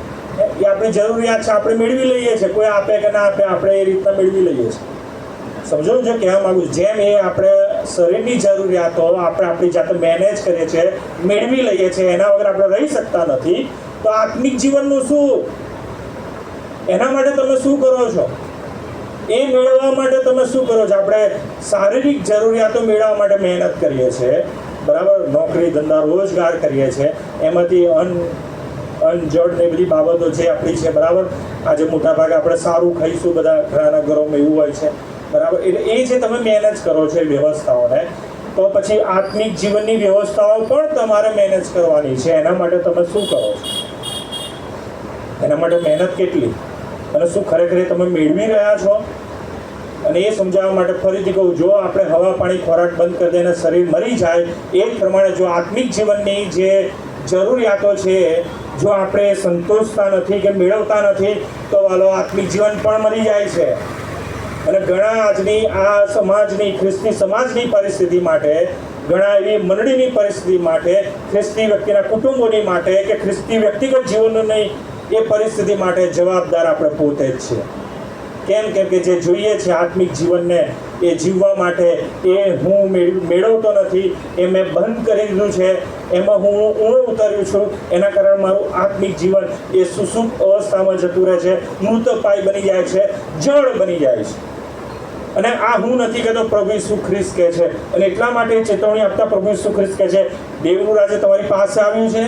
એ આપણી જરૂરિયાત છે, આપણે મેળવી લઈએ છીએ. કોઈ આપે કે ના આપે, આપણે એ રીતના મેળવી લઈએ છીએ. સમજો જો કહેવા માગું, જેમ એ આપણે શરીરની જરૂરિયાતો આપણે આપણી જાતે મેનેજ કરીએ છીએ, મેળવી લઈએ છીએ, એના વગર આપણે રહી શકતા નથી, તો આત્મિક જીવનનું શું? એના માટે તમે શું કરો છો? એ મેળવવા માટે તમે શું કરો છો? આપણે શારીરિક જરૂરિયાતો મેળવવા માટે મહેનત કરીએ છીએ, બરાબર, નોકરી ધંધા રોજગાર કરીએ છીએ, એમાંથી અનજડ ને બધી બાબતો જે આપણી છે, બરાબર. આજે મોટાભાગે આપણે સારું ખાઈશું, બધા ઘણાના ઘરોમાં એવું હોય છે, બરાબર. એટલે એ જે તમે મેનેજ કરો છો એ વ્યવસ્થાઓને, તો પછી આત્મિક જીવનની વ્યવસ્થાઓ પણ તમારે મેનેજ કરવાની છે. એના માટે તમે શું કરો છો? એના માટે મહેનત કેટલી અને શું ખરેખર તમે મેળવી રહ્યા છો? અને એ સમજાવવા માટે ફરીથી કહું, જો આપણે હવા, પાણી, ખોરાક બંધ કરી દઈને શરીર મરી જાય, એ જ પ્રમાણે જો આત્મિક જીવનની જે જરૂરિયાતો છે, જો આપણે સંતોષતા નથી કે મેળવતા નથી, તો વાલો આત્મિક જીવન પણ મરી જાય છે. અને ઘણા આજની આ સમાજની, ખ્રિસ્તી સમાજની પરિસ્થિતિ માટે, ઘણા એવી મંડળીની પરિસ્થિતિ માટે, ખ્રિસ્તી વ્યક્તિના કુટુંબોની માટે, કે ખ્રિસ્તી વ્યક્તિગત જીવનની એ પરિસ્થિતિ માટે જવાબદાર આપણે પોતે જ છીએ. કેમ કે જે જોઈએ છે આત્મિક જીવનને એ જીવવા માટે, એ હું મેળવતો નથી, એ મેં બંધ કરી દીધું છે, એમાં હું ઉતર્યું છું. એના કારણે મારું આત્મિક જીવન એ સુસુપ્ત અવસ્થામાં જતું રહે છે, મૃતપાય બની જાય છે, જળ બની જાય છે. અને આ હું નથી કહેતો, પ્રભુ ઈસુ ખ્રિસ્ત કહે છે. અને એટલા માટે ચેતવણી આપતા પ્રભુ ઈસુ ખ્રિસ્ત કહે છે, દેવનું રાજ્ય તમારી પાસે આવ્યું છે,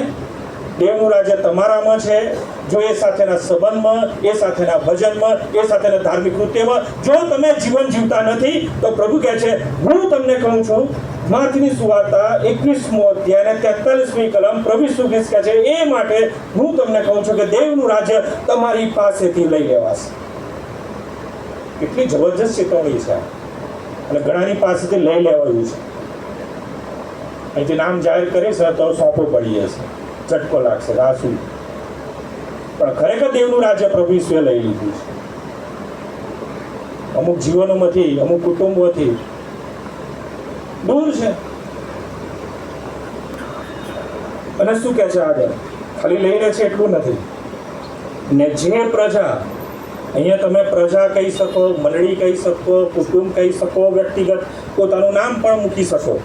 દેવનું રાજ્ય તમારામાં છે. જો એ સાથેના સંબંધમાં, એ સાથેના ભજનમાં, એ સાથેના ધાર્મિક કૃત્યમાં જો તમે જીવન જીવતા નથી, તો પ્રભુ કહે છે, હું તમને કહું છું, માર્કની સુવાર્તા 21મો અધ્યાય અને 43મી કલમ, પ્રભુ ઈસુ ખ્રિસ્ત કહે છે, એ માટે હું તમને કહું છું કે દેવનું રાજ્ય તમારી પાસેથી લઈ લેવાશે. કેટલી જબરજસ્ત ચેતવણી છે. અને ઘણાની પાસેથી લઈ લેવાયું છે. અહીંથી નામ જાહેર કરીશ તો સોંપો પડી જશે, ઝટકો લાગશે, આ શું? પણ ખરેખર દેવનું રાજ્ય પ્રભુ ઈસુએ લઈ લીધું છે. અમુક જીવનોમાંથી, અમુક કુટુંબોથી દૂર છે. અને શું કહે છે આગળ? ખાલી લઈ લે છે એટલું નથી. ને જે પ્રજા, અહીંયા તમે પ્રજા કહી શકો, મંડળી કહી શકો, કુટુંબ કહી શકો, વ્યક્તિગત પોતાનું નામ પણ મૂકી શકો.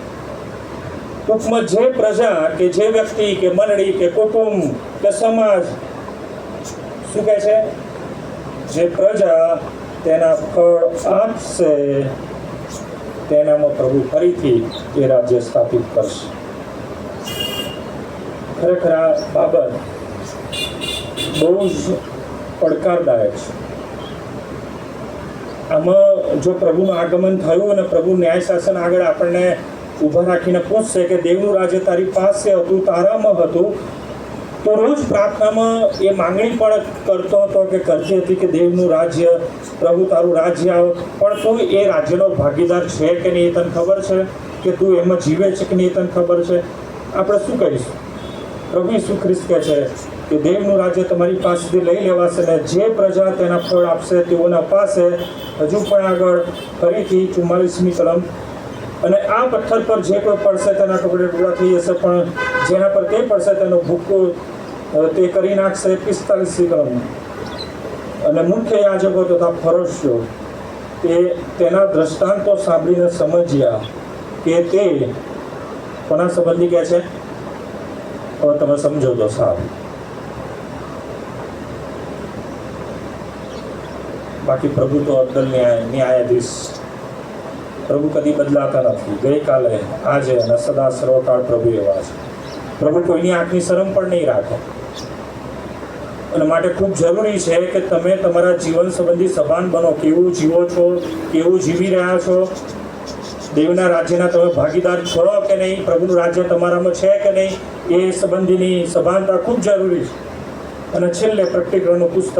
ટૂંકમાં જે પ્રજા કે જે વ્યક્તિ કે મંડળી કે કુટુંબ કે સમાજ, શું કહે છે, જે પ્રજા તેના ફળ આપશે, તેનામાં પ્રભુ ફરીથી એ રાજ્ય સ્થાપિત કરશે. ખરેખર આ બાબત બહુ જ પડકારદાયક છે. આમાં જો પ્રભુનું આગમન થયું અને પ્રભુ ન્યાય શાસન આગળ આપણને ઊભા રાખીને પૂછશે કે દેવનું રાજ્ય તારી પાસે હતું, તારામાં હતું, તો રોજ પ્રાર્થનામાં એ માંગણી પણ કરતો હતો કે કરતી હતી કે દેવનું રાજ્ય, પ્રભુ તારું રાજ્ય આવો. પણ તું એ રાજ્યનો ભાગીદાર છે કે નહીં એ તને ખબર છે? કે તું એમાં જીવે છે કે નહીં એ તને ખબર છે? આપણે શું કહીશું? પ્રભુ ઈસુ ખ્રિસ્ત કહે છે કે દેવનું રાજ્ય તમારી પાસેથી લઈ લેવાશે ને જે પ્રજા તેના ફળ આપશે તેઓને અપાશે. હજુ પણ આગળ ફરીથી 44મી કલમ, અને આ પથ્થર પર જે કોઈ પડશે તેના ટુકડે ટુકડા થઈ જશે, પણ જેના પર તે પડશે તેનો ભૂકો તે કરી નાખશે. 45મી કલમ, અને મુખ્ય યાજકો તથા ફરોશીઓ તેના દ્રષ્ટાંતો સાંભળીને સમજ્યા કે તે કોના સંબંધી કહે છે? હવે તમે સમજો તો સારું. બાકી પ્રભુ તો અબ્દલ ન્યાયાધીશ. પ્રભુ કદી બદલાતા નથી. ગઈકાલે, આજે અને સદા સર્વકાળ પ્રભુ એવા છે. પ્રભુ કોઈની આંખની શરમ પણ નહીં રાખે. અને માટે ખૂબ જરૂરી છે કે તમે તમારા જીવન સંબંધી સભાન બનો. કેવું જીવો છો, કેવું જીવી રહ્યા છો, દેવના રાજ્યના તમે ભાગીદાર છો કે નહીં, પ્રભુનું રાજ્ય તમારામાં છે કે નહીં, એ સંબંધીની સભાનતા ખૂબ જરૂરી છે. અને છેલ્લે પ્રકટીકરણનું પુસ્તક,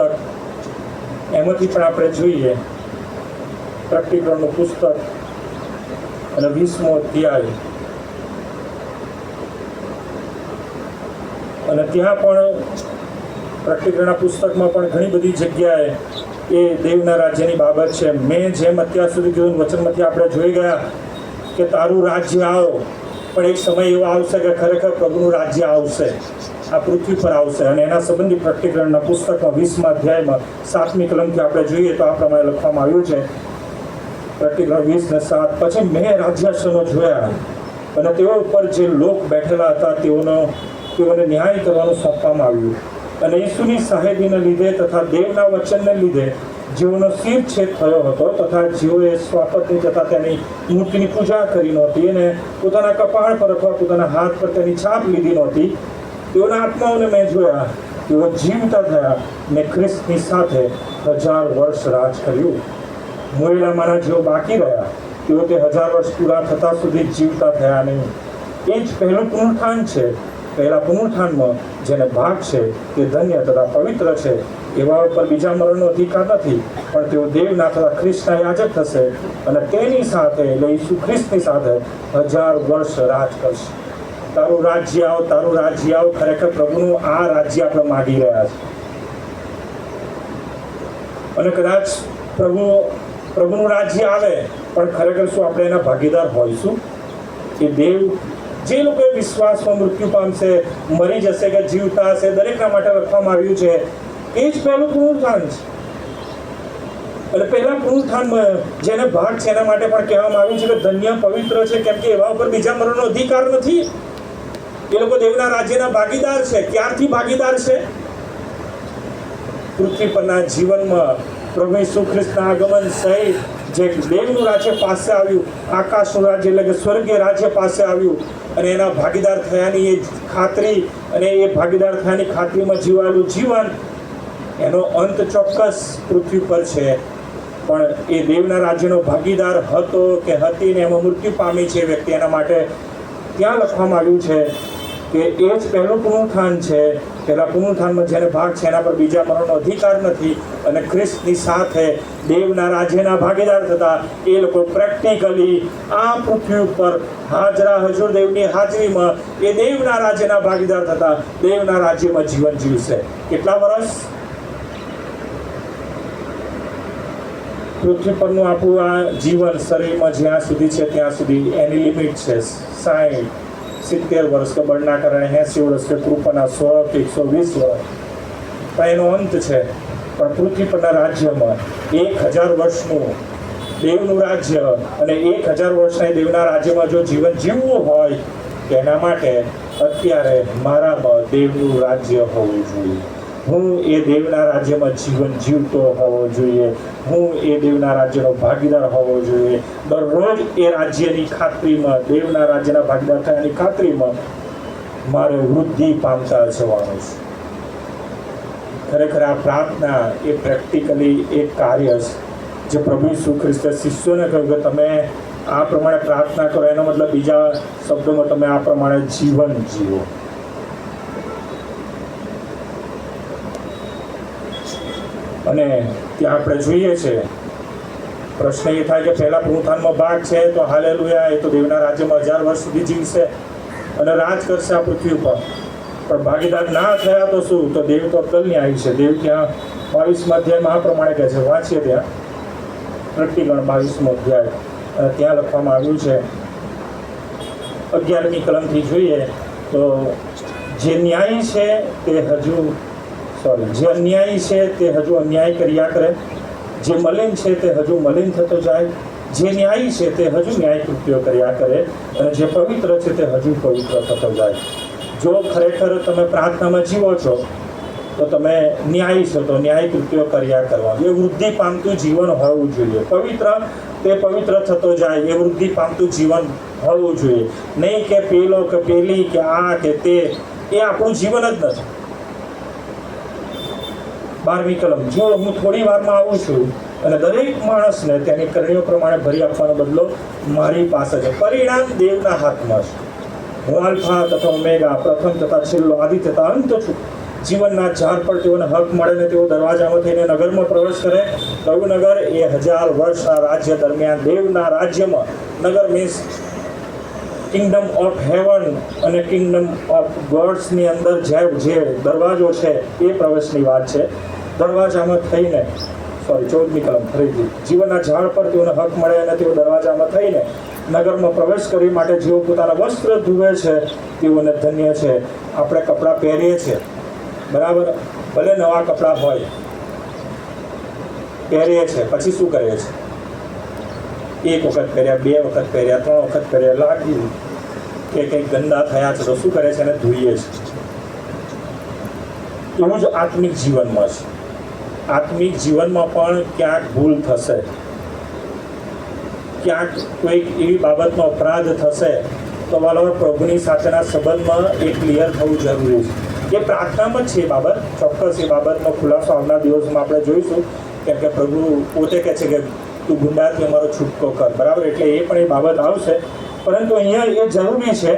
એમાંથી પણ આપણે જોઈએ પ્રકટીકરણનું પુસ્તક અને 20મો અધ્યાય, અને ત્યાં પણ પ્રકટીકરણના પુસ્તકમાં પણ ઘણી બધી જગ્યાએ એ દેવના રાજ્યની બાબત છે. મેં જેમ અત્યાર સુધી કીધું વચનમાંથી આપણે જોઈ ગયા કે તારું રાજ્ય આવો, પણ એક સમય એવો આવશે કે ખરેખર પ્રભુનું રાજ્ય આવશે, આ પૃથ્વી પર આવશે. અને એના સંબંધી પ્રકટીકરણના પુસ્તકમાં 20મા અધ્યાયમાં 7મી કલમથી આપણે જોઈએ તો આ પ્રમાણે લખવામાં આવ્યું છે. પ્રકટીકરણ 20:7, પછી મેં રાજ્યાસનો જોયા અને તેઓ ઉપર જે લોક બેઠેલા હતા તેઓને ન્યાય કરવાનું સોંપવામાં આવ્યું. અને ઈસુની સાહેબીને લીધે તથા દેવના વચનને લીધે જેઓનો શિરછેદ થયો હતો તથા જેઓએ સ્વાપત્ની તથા તેની મૂર્તિની પૂજા કરી નહોતી અને પોતાના કપાળ પર અથવા પોતાના હાથ પર તેની છાપ લીધી નહોતી, તેઓના આત્માઓને મેં જોયા. તેઓ જીવતા થયા ને ખ્રિસ્તની સાથે 1000 વર્ષ રાજ કર્યું. મોયેલામાંના જેઓ બાકી રહ્યા તેઓ તે 1000 વર્ષ પૂરા થતા સુધી જીવતા થયા નહીં. એ જ પહેલું પુનરુત્થાન છે. પહેલા પુનરુત્થાનમાં જેને ભાગ છે તે ધન્ય તથા પવિત્ર છે. એવા ઉપર બીજા મરણનો અધિકાર નથી, પણ તેઓ દેવના તથા ખ્રિસ્તના યાજક થશે અને તેની સાથે એટલે ઈસુ ખ્રિસ્તની સાથે 1000 વર્ષ રાજ કરશે. તારું રાજ્ય આવો, તારું રાજ્ય આવો. ખરેખર પ્રભુનું આ રાજ્ય આપણે માગી રહ્યા છે. અને કદાચ પ્રભુનું રાજ્ય આવે, પણ ખરેખર શું આપણે એના ભાગીદાર હોઈશું? એ દેવ જે લોકોએ વિશ્વાસમાં મૃત્યુ પામશે, મરી જશે કે જીવતા હશે, દરેકના માટે લખવામાં આવ્યું છે. એ જ પહેલું પુનરુત્થાન છે. એટલે પહેલા પુનરુત્થાનમાં જેને ભાગ છે એના માટે પણ કહેવામાં આવ્યું છે કે ધન્ય પવિત્ર છે, કેમ કે એવા ઉપર બીજા મરણનો અધિકાર નથી. એ લોકો દેવના રાજ્યના ભાગીદાર છે. ક્યારથી ભાગીદાર છે? પૃથ્વી પરના જીવનમાં પ્રભુ ઈસુ ખ્રિસ્તના આગમન સહિત જે દેવનું રાજ્ય પાસે આવ્યું, આકાશનું રાજ્ય એટલે કે સ્વર્ગીય રાજ્ય પાસે આવ્યું, અને એના ભાગીદાર થયાની એ ખાતરી અને એ ભાગીદાર થયાની ખાતરીમાં જીવાયેલું જીવન, એનો અંત ચોક્કસ પૃથ્વી પર છે. પણ એ દેવના રાજ્યનો ભાગીદાર હતો કે હતી ને એમાં મૃત્યુ પામી છે વ્યક્તિ, એના માટે ત્યાં લખવામાં આવ્યું છે કે એ જ પહેલું પુનરુત્થાન છે. પહેલા પુનરુત્થાનમાં જેને ભાગ છે એના પર બીજા મરણનો અધિકાર નથી, અને ખ્રિસ્તની સાથે દેવના રાજ્યના ભાગીદાર થતા એ લોકો પ્રેક્ટિકલી આ પૃથ્વી ઉપર હાજરા હજુર દેવની હાજરીમાં એ દેવના રાજ્યના ભાગીદાર થતા દેવના રાજ્યમાં જીવન જીવશે. કેટલા વર્ષ? પૃથ્વી પરનું આપણું આ જીવન શરીરમાં જ્યાં સુધી છે ત્યાં સુધી એની લિમિટ છે 60, 70 વર્ષ, કે બળના કારણે 80 વર્ષ, કે કૃપાના 100 કે 120 વર્ષ, પણ એનો અંત છે. પણ પૃથ્વી પરના રાજ્યમાં 1000 વર્ષનું દેવનું રાજ્ય અને 1000 વર્ષના દેવના રાજ્યમાં જો જીવન જીવવું હોય એના માટે અત્યારે મારામાં દેવનું રાજ્ય હોવું જોઈએ. હું એ દેવના રાજ્યમાં જીવન જીવતો હોવો જોઈએ, હું એ દેવના રાજ્યનો ભાગીદાર હોવો જોઈએ. દરરોજ એ રાજ્યની ખાતરીમાં, દેવના રાજ્યના ભાગીદાર થયાની ખાતરીમાં મારે વૃદ્ધિ પામતા જવાનું છે. ખરેખર આ પ્રાર્થના એ પ્રેક્ટિકલી એક કાર્ય છે જે પ્રભુ ઈસુ ખ્રિસ્તે શિષ્યોને કહ્યું કે તમે આ પ્રમાણે પ્રાર્થના કરો. એનો મતલબ બીજા શબ્દોમાં તમે આ પ્રમાણે જીવન જીવો. અને ત્યાં આપણે જોઈએ છે, પ્રશ્ન એ થાય કે પહેલા પુનરુત્થાનમાં ભાગ છે તો હાલેલુયા, એ તો દેવના રાજ્યમાં 1000 વર્ષ સુધી જીવશે અને રાજ કરશે આ પૃથ્વી ઉપર. પણ ભાગીદાર ના થયા તો શું? તો દેવ તો અક્કલની આવી છે. દેવ ત્યાં 22મા અધ્યાયમાં આ પ્રમાણે કહે છે, વાંચીએ ત્યાં પ્રકટીગણ 22મો અધ્યાય, અને ત્યાં લખવામાં આવ્યું છે 11મી કલમથી જોઈએ તો જે ન્યાયી છે તે જે અન્યાયી છે તે હજુ અન્યાય કર્યા કરે, જે મલિન છે તે હજુ મલિન થતો જાય, જે ન્યાયી છે તે હજુ ન્યાય કૃત્યો કર્યા કરે, અને જે પવિત્ર છે તે હજુ પવિત્ર થતો જાય. જો ખરેખર તમે પ્રાર્થનામાં જીવો છો તો તમે ન્યાયી છો તો ન્યાય કૃત્યો કર્યા કરવાનું. એ વૃદ્ધિ પામતું જીવન હોવું જોઈએ. પવિત્ર તે પવિત્ર થતો જાય એ વૃદ્ધિ પામતું જીવન હોવું જોઈએ. નહીં કે પેલો કે પેલી કે આ કે તે, એ આપણું જીવન જ નથી. 12મી કલમ, જો હું થોડી વારમાં આવું છું અને દરેક માણસને તેની કરણીઓ પ્રમાણે ભરી આપવાનો બદલો મારી પાસે છે. પરિણામ દેવના હાથમાં છે. હું આલ્ફા તથા ઓમેગા, પ્રથમ તથા છેલ્લો, આદિ તથા અંત છું. જીવનના ઝાડ પર તેઓને હક મળે ને તેઓ દરવાજામાં થઈને નગરમાં પ્રવેશ કરે. કયું નગર? એ 1000 વર્ષના રાજ્ય દરમિયાન દેવના રાજ્યમાં. નગર મીન્સ કિંગડમ ઓફ હેવન અને કિંગડમ ઓફ ગોડ્સની અંદર જે દરવાજો છે એ પ્રવેશની વાત છે. દરવાજામાં થઈને 14મી કલમ ફરીથી, જીવનના ઝાડ પર તેઓને હક મળે અને તેઓ દરવાજામાં થઈને નગરમાં પ્રવેશ કરી માટે જેઓ પોતાના વસ્ત્ર ધુએ છે તેઓને ધન્ય છે. આપણે કપડાં પહેરીએ છીએ, બરાબર, ભલે નવા કપડાં હોય, પહેરીએ છીએ, પછી શું કરીએ છીએ? 1 વખત પહેર્યા, 2 વખત પહેર્યા, 3 વખત પહેર્યા, લાગ્યું કે કંઈક ગંદા થયા છે તો શું કરે છે? એને ધોઈએ છે. એવું જ આત્મિક જીવનમાં છે. આત્મિક જીવનમાં પણ ક્યાંક ભૂલ થશે, ક્યાંક કોઈક એવી બાબતનો અપરાધ થશે તો વાલો પ્રભુની સાથેના સંબંધમાં એ ક્લિયર થવું જરૂરી છે. એ પ્રાર્થનામાં જ છે એ બાબત. ચોક્કસ એ બાબતનો ખુલાસો આવનાર દિવસમાં આપણે જોઈશું, કેમ કે પ્રભુ પોતે કહે છે કે તું ગુંડાથી અમારો છૂટકો કર, બરાબર. એટલે એ પણ એ બાબત આવશે. પરંતુ અહીંયા એ જરૂરી છે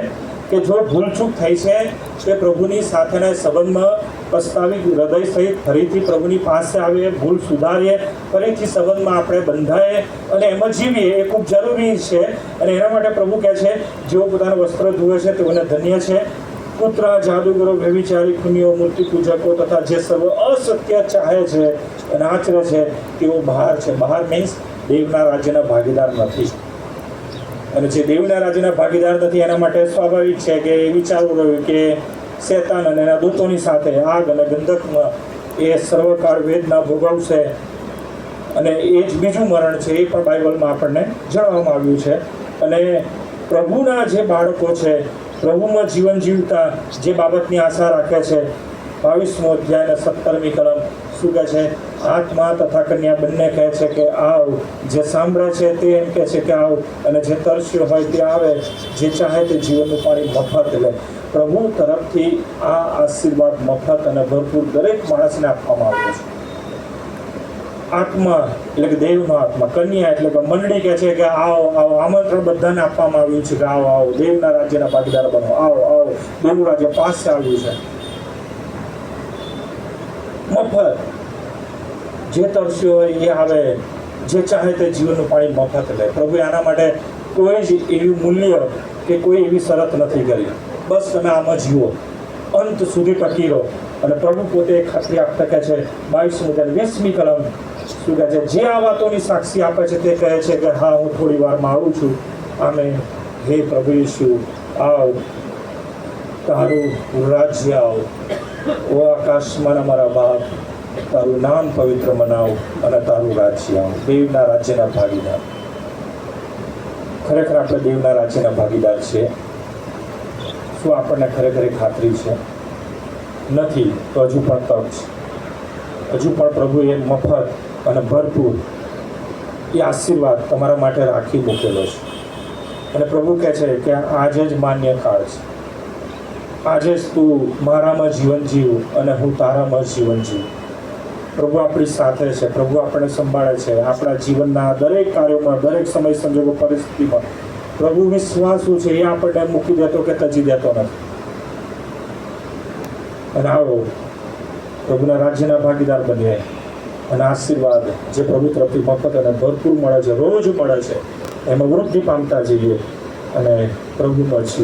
કે જો ભૂલચૂક થઈ છે તે પ્રભુની સાથેના સંબંધમાં પસ્તાવી હૃદય સહિત ફરીથી પ્રભુની પાસે આવીએ, ભૂલ સુધારીએ, ફરીથી સંબંધમાં આપણે બંધાઈએ અને એમાં જીવીએ. એ ખૂબ જરૂરી છે. અને એના માટે પ્રભુ કહે છે જેઓ પોતાના વસ્ત્ર ધુએ છે તેઓને ધન્ય છે. કૂતરા, જાદુગરો, વ્યભિચારી, ખૂનીઓ, મૂર્તિ પૂજકો તથા જે સર્વ અસત્ય ચાહે છે અને આચરે છે તેઓ બહાર છે. બહાર મીન્સ દેવના રાજ્યના ભાગીદાર નથી. અને જે દેવના રાજ્યના ભાગીદાર નથી એના માટે સ્વાભાવિક છે કે વિચારવું રહ્યું કે શેતાન અને એના દૂતોની સાથે આગ અને ગંધકમાં એ સર્વકાળ વેદના ભોગવશે. અને એ જ બીજું મરણ છે, એ પણ બાઇબલમાં આપણને જણાવવામાં આવ્યું છે. અને પ્રભુના જે બાળકો છે, પ્રભુમાં જીવન જીવતા જે બાબતની આશા રાખે છે, 22મો અધ્યાય અને 17મી કલમ શું કહે છે? આત્મા તથા કન્યા બંને કહે છે કે આવ. જે સાંભળે છે તે એમ કહે છે કે આવ, અને જે તરસ્યો હોય તે આવે, જે ચાહે તે જીવનનું પાણી મફત લે. પ્રભુ તરફથી આ આશીર્વાદ મફત અને ભરપૂર દરેક માણસને આપવામાં આવ્યો છે. આત્મા એટલે કે દેવનો આત્મા, કન્યા એટલે કે મંડળી કહે છે કે આવો આવો, આમંત્રણ બધાને આપવામાં આવ્યું છે કે આવો આવો, દેવના રાજ્યના ભાગીદાર બનો, આવો આવો, દેવનું રાજ્ય પાસે આવ્યું છે મફત. જે તરસ્યો હોય એ આવે, જે ચાહે તે જીવનનું પાણી મફત લે. પ્રભુએ આના માટે કોઈ જ એવી મૂલ્ય કે કોઈ એવી શરત નથી કરી. બસ તમે આમાં જીવો, અંત સુધી ટકી રહો. અને પ્રભુ પોતે ખાતરી આપતા કહે છે 22મી કલમ શું કહે છે? જે આ વાતોની સાક્ષી આપે છે તે કહે છે કે હા, હું થોડી વારમાં આવું છું. આમેન. હે પ્રભુ ઈસુ, આવ, તારું રાજ્ય આવ. ઓ આકાશમાં અમારા બાપ, તારું નામ પવિત્ર મનાવ અને તારું રાજ્ય આવ. દેવના રાજ્યના ભાગીદાર. ખરેખર આપણે દેવના રાજ્યના ભાગીદાર છીએ. શું આપણને ખરેખર ખાતરી છે? નથી તો હજુ પણ તક છે. હજુ પણ પ્રભુએ મફત અને ભરપૂર એ આશીર્વાદ તમારા માટે રાખી મૂકેલો છે. અને પ્રભુ કહે છે કે આજે જ માન્ય કાળ છે, આજે જ તું મારામાં જીવન જીવ અને હું તારામાં જીવન જીવ. પ્રભુ આપણી સાથે છે, પ્રભુ આપણને સંભાળે છે આપણા જીવનના દરેક કાર્યોમાં, દરેક સમય સંજોગો પરિસ્થિતિમાં. પ્રભુ વિશ્વાસુ છે, એ આપણને મૂકી દેતો કે તજી દેતો નથી. અને આવો પ્રભુના રાજ્યના ભાગીદાર બનીએ અને આશીર્વાદ જે પ્રભુ તરફથી મફત અને ભરપૂર મળે છે, રોજ મળે છે, એમાં વૃદ્ધિ પામતા જઈએ અને પ્રભુમાં છીએ.